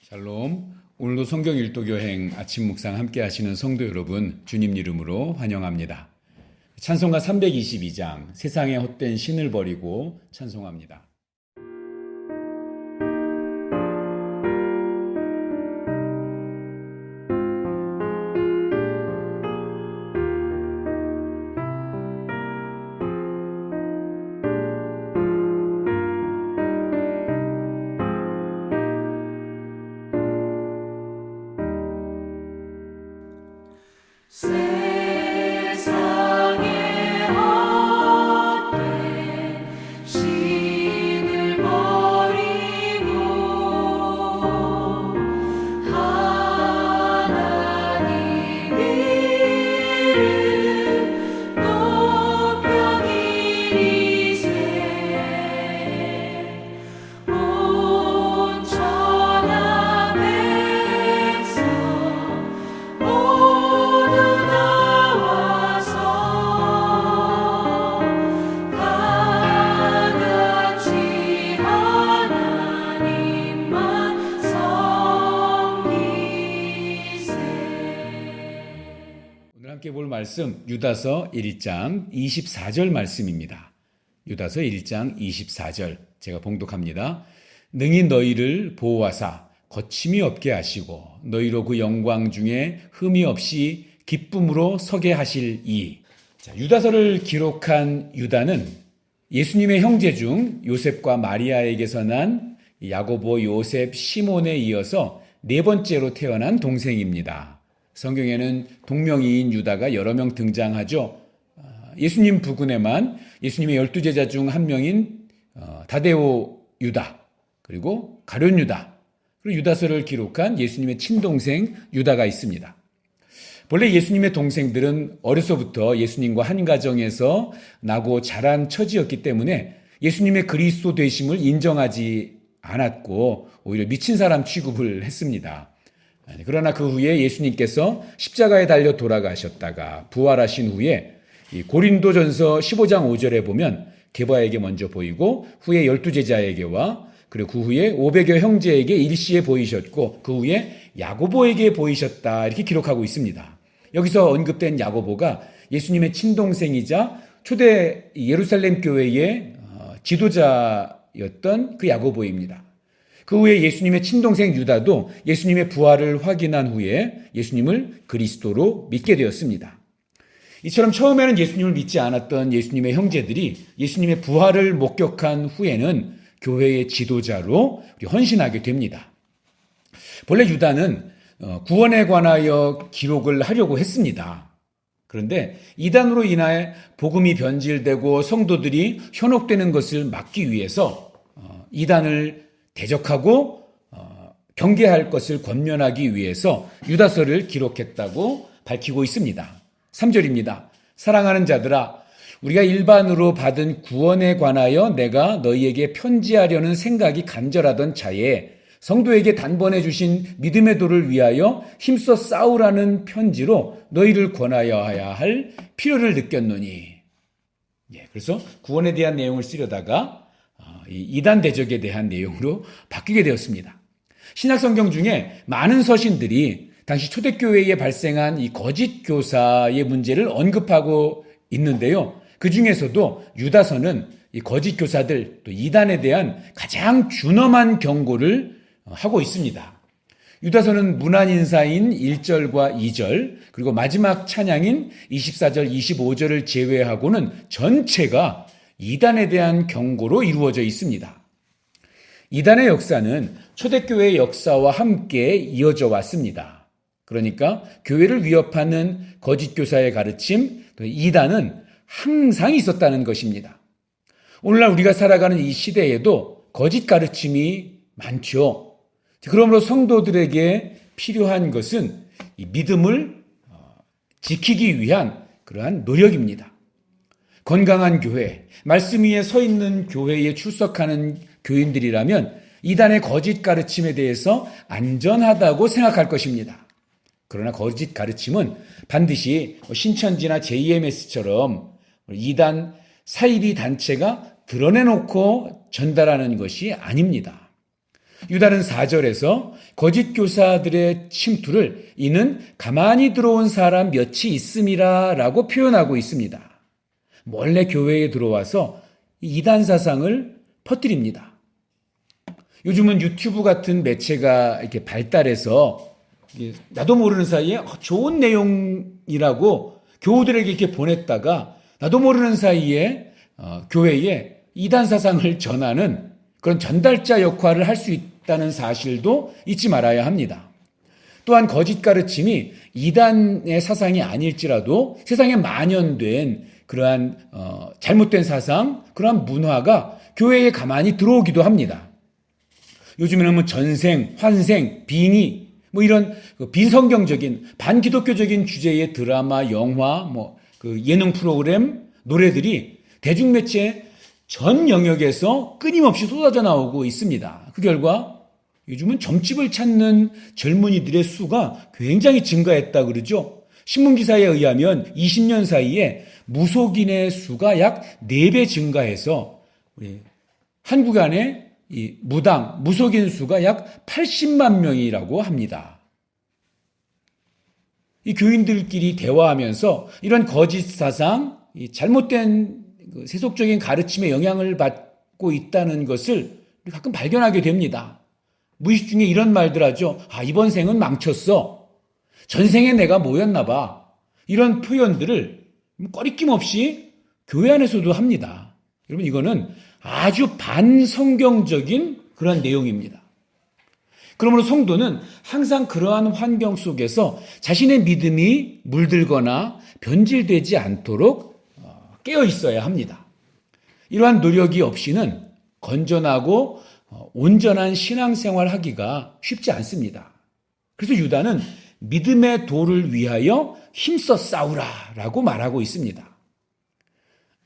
샬롬. 오늘도 성경 일도 교행 아침 묵상 함께 하시는 성도 여러분, 주님 이름으로 환영합니다. 찬송가 322장 세상의 헛된 신을 버리고 찬송합니다. 세상의 헛된 신을 버리고 하나님 이름 높여 기리세 온 천하 백성 모두 나와서 다같이 하나님만 섬기세. 오늘 함께 볼 말씀 유다서 1장 24절 말씀입니다. 유다서 1장 24절 제가 봉독합니다. 능히 너희를 보호하사 거침이 없게 하시고 너희로 그 영광 중에 흠이 없이 기쁨으로 서게 하실 이. 유다서를 기록한 유다는 예수님의 형제 중 요셉과 마리아에게서 난 야고보, 요셉, 시몬에 이어서 네 번째로 태어난 동생입니다. 성경에는 동명이인 유다가 여러 명 등장하죠. 예수님 부근에만 예수님의 12제자 중 한 명인 다데오 유다, 그리고 가룟 유다, 그리고 유다서를 기록한 예수님의 친동생 유다가 있습니다. 본래 예수님의 동생들은 어려서부터 예수님과 한 가정에서 나고 자란 처지였기 때문에 예수님의 그리스도 되심을 인정하지 않았고 오히려 미친 사람 취급을 했습니다. 그러나 그 후에 예수님께서 십자가에 달려 돌아가셨다가 부활하신 후에 고린도전서 15장 5절에 보면 게바에게 먼저 보이고 후에 12제자에게와 그리고 그 후에 500여 형제에게 일시에 보이셨고 그 후에 야고보에게 보이셨다, 이렇게 기록하고 있습니다. 여기서 언급된 야고보가 예수님의 친동생이자 초대 예루살렘 교회의 지도자였던 그 야고보입니다. 그 후에 예수님의 친동생 유다도 예수님의 부활을 확인한 후에 예수님을 그리스도로 믿게 되었습니다. 이처럼 처음에는 예수님을 믿지 않았던 예수님의 형제들이 예수님의 부활을 목격한 후에는 교회의 지도자로 헌신하게 됩니다. 본래 유다는 구원에 관하여 기록을 하려고 했습니다. 그런데 이단으로 인하여 복음이 변질되고 성도들이 현혹되는 것을 막기 위해서 이단을 대적하고 경계할 것을 권면하기 위해서 유다서를 기록했다고 밝히고 있습니다. 3절입니다. 사랑하는 자들아, 우리가 일반으로 받은 구원에 관하여 내가 너희에게 편지하려는 생각이 간절하던 차에 성도에게 단번에 주신 믿음의 도를 위하여 힘써 싸우라는 편지로 너희를 권하여야 할 필요를 느꼈노니. 그래서 구원에 대한 내용을 쓰려다가 이단 대적에 대한 내용으로 바뀌게 되었습니다. 신약성경 중에 많은 서신들이 당시 초대교회에 발생한 이 거짓 교사의 문제를 언급하고 있는데요. 그 중에서도 유다서는 이 거짓 교사들, 또 이단에 대한 가장 준엄한 경고를 하고 있습니다. 유다서는 문안인사인 1절과 2절, 그리고 마지막 찬양인 24절, 25절을 제외하고는 전체가 이단에 대한 경고로 이루어져 있습니다. 이단의 역사는 초대교회의 역사와 함께 이어져 왔습니다. 그러니까 교회를 위협하는 거짓 교사의 가르침, 이단은 항상 있었다는 것입니다. 오늘날 우리가 살아가는 이 시대에도 거짓 가르침이 많죠. 그러므로 성도들에게 필요한 것은 이 믿음을 지키기 위한 그러한 노력입니다. 건강한 교회, 말씀 위에 서 있는 교회에 출석하는 교인들이라면 이단의 거짓 가르침에 대해서 안전하다고 생각할 것입니다. 그러나 거짓 가르침은 반드시 신천지나 JMS처럼 이단 사이비 단체가 드러내놓고 전달하는 것이 아닙니다. 유다는 4절에서 거짓 교사들의 침투를 이는 가만히 들어온 사람 몇이 있음이라 라고 표현하고 있습니다. 몰래 교회에 들어와서 이단 사상을 퍼뜨립니다. 요즘은 유튜브 같은 매체가 이렇게 발달해서 나도 모르는 사이에 좋은 내용이라고 교우들에게 이렇게 보냈다가 나도 모르는 사이에 교회에 이단 사상을 전하는 그런 전달자 역할을 할 수 있다는 사실도 잊지 말아야 합니다. 또한 거짓 가르침이 이단의 사상이 아닐지라도 세상에 만연된 그러한 잘못된 사상, 그러한 문화가 교회에 가만히 들어오기도 합니다. 요즘에는 뭐 전생, 환생, 빙의, 뭐 이런 비성경적인 반기독교적인 주제의 드라마, 영화, 그 예능 프로그램, 노래들이 대중매체 전 영역에서 끊임없이 쏟아져 나오고 있습니다. 그 결과 요즘은 점집을 찾는 젊은이들의 수가 굉장히 증가했다 그러죠. 신문기사에 의하면 20년 사이에 무속인의 수가 약 4배 증가해서 한국 안에 이 무당, 무속인 수가 약 80만 명이라고 합니다. 이 교인들끼리 대화하면서 이런 거짓 사상, 이 잘못된 세속적인 가르침에 영향을 받고 있다는 것을 가끔 발견하게 됩니다. 무의식 중에 이런 말들 하죠. 이번 생은 망쳤어. 전생에 내가 뭐였나 봐. 이런 표현들을 꺼리낌 없이 교회 안에서도 합니다. 여러분, 이거는 아주 반성경적인 그런 내용입니다. 그러므로 성도는 항상 그러한 환경 속에서 자신의 믿음이 물들거나 변질되지 않도록 깨어 있어야 합니다. 이러한 노력이 없이는 건전하고 온전한 신앙생활 하기가 쉽지 않습니다. 그래서 유다는 믿음의 도를 위하여 힘써 싸우라 라고 말하고 있습니다.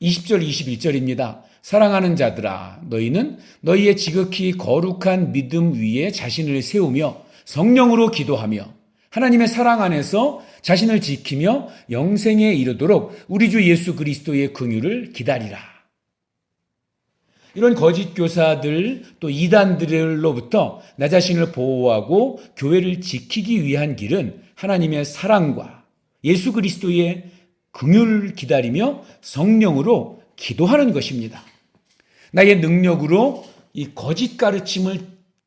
20절 21절입니다. 사랑하는 자들아, 너희는 너희의 지극히 거룩한 믿음 위에 자신을 세우며 성령으로 기도하며 하나님의 사랑 안에서 자신을 지키며 영생에 이르도록 우리 주 예수 그리스도의 긍휼을 기다리라. 이런 거짓 교사들 또 이단들로부터 나 자신을 보호하고 교회를 지키기 위한 길은 하나님의 사랑과 예수 그리스도의 긍휼을 기다리며 성령으로 기도하는 것입니다. 나의 능력으로 이 거짓 가르침을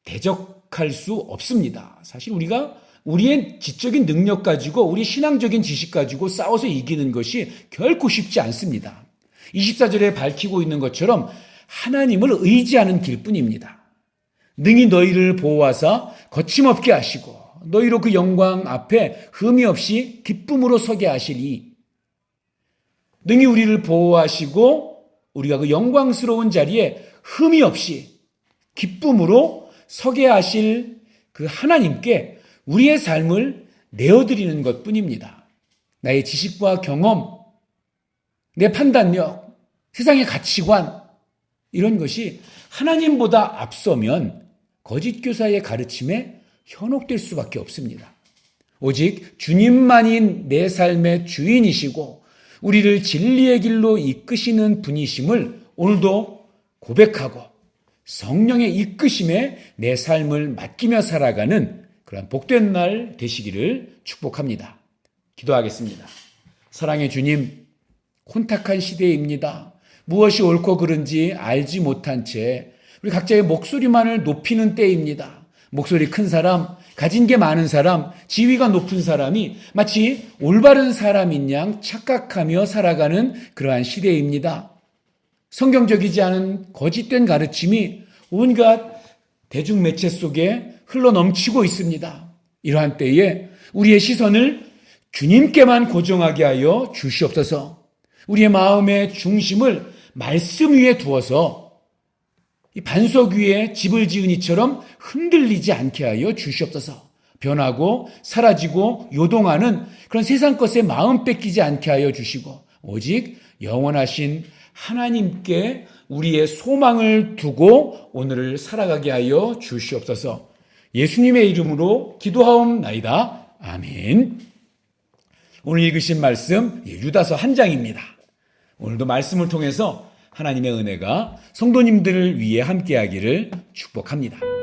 대적할 수 없습니다. 사실 우리가 우리의 지적인 능력 가지고 우리 신앙적인 지식 가지고 싸워서 이기는 것이 결코 쉽지 않습니다. 24절에 밝히고 있는 것처럼 하나님을 의지하는 길뿐입니다. 능히 너희를 보호하사 거침없게 하시고 너희로 그 영광 앞에 흠이 없이 기쁨으로 서게 하시리. 능히 우리를 보호하시고 우리가 그 영광스러운 자리에 흠이 없이 기쁨으로 서게 하실 그 하나님께 우리의 삶을 내어드리는 것뿐입니다. 나의 지식과 경험, 내 판단력, 세상의 가치관 이런 것이 하나님보다 앞서면 거짓 교사의 가르침에 현혹될 수밖에 없습니다. 오직 주님만이 내 삶의 주인이시고 우리를 진리의 길로 이끄시는 분이심을 오늘도 고백하고 성령의 이끄심에 내 삶을 맡기며 살아가는 그런 복된 날 되시기를 축복합니다. 기도하겠습니다. 사랑의 주님, 혼탁한 시대입니다. 무엇이 옳고 그른지 알지 못한 채 우리 각자의 목소리만을 높이는 때입니다. 목소리 큰 사람, 가진 게 많은 사람, 지위가 높은 사람이 마치 올바른 사람인 양 착각하며 살아가는 그러한 시대입니다. 성경적이지 않은 거짓된 가르침이 온갖 대중매체 속에 흘러넘치고 있습니다. 이러한 때에 우리의 시선을 주님께만 고정하게 하여 주시옵소서. 우리의 마음의 중심을 말씀 위에 두어서 이 반석 위에 집을 지은 이처럼 흔들리지 않게 하여 주시옵소서. 변하고 사라지고 요동하는 그런 세상 것에 마음 뺏기지 않게 하여 주시고 오직 영원하신 하나님께 우리의 소망을 두고 오늘을 살아가게 하여 주시옵소서. 예수님의 이름으로 기도하옵나이다. 아멘. 오늘 읽으신 말씀 유다서 한 장입니다. 오늘도 말씀을 통해서 하나님의 은혜가 성도님들을 위해 함께하기를 축복합니다.